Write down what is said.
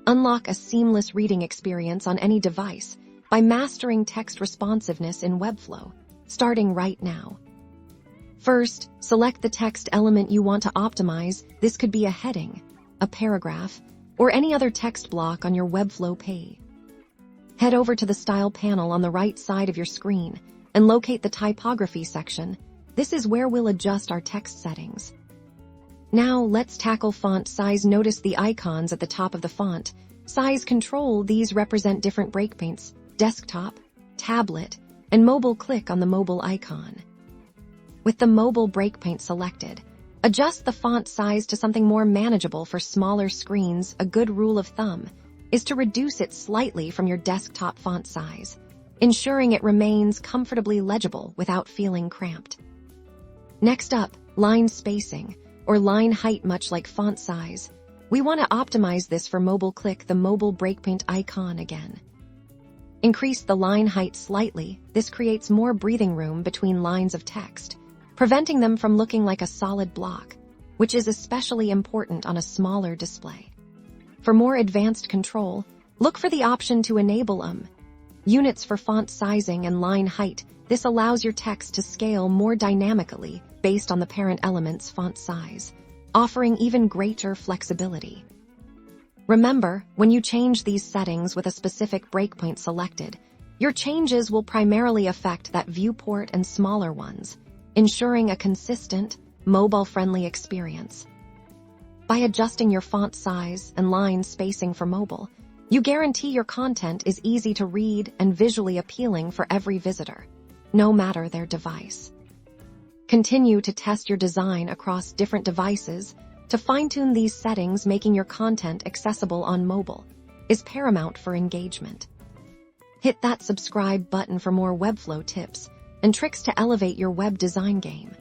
Unlock a seamless reading experience on any device by mastering text responsiveness in Webflow, starting right now. First, select the text element you want to optimize. This could be a heading, a paragraph, or any other text block on your Webflow page. Head over to the Style panel on the right side of your screen and locate the Typography section. This is where we'll adjust our text settings. Now, let's tackle font size. Notice the icons at the top of the font size control. These represent different breakpoints: desktop, tablet, and mobile. Click on the mobile icon. With the mobile breakpoint selected, adjust the font size to something more manageable for smaller screens. A good rule of thumb is to reduce it slightly from your desktop font size, ensuring it remains comfortably legible without feeling cramped. Next up, line spacing, or line height. Much like font size, we want to optimize this for mobile. Click the mobile breakpoint icon again. Increase the line height slightly. This creates more breathing room between lines of text, preventing them from looking like a solid block, which is especially important on a smaller display. For more advanced control, look for the option to enable units for font sizing and line height. This allows your text to scale more dynamically based on the parent element's font size, offering even greater flexibility. Remember, when you change these settings with a specific breakpoint selected, your changes will primarily affect that viewport and smaller ones, ensuring a consistent, mobile-friendly experience. By adjusting your font size and line spacing for mobile, you guarantee your content is easy to read and visually appealing for every visitor, no matter their device. Continue to test your design across different devices to fine-tune these settings. Making your content accessible on mobile is paramount for engagement. Hit that subscribe button for more Webflow tips and tricks to elevate your web design game.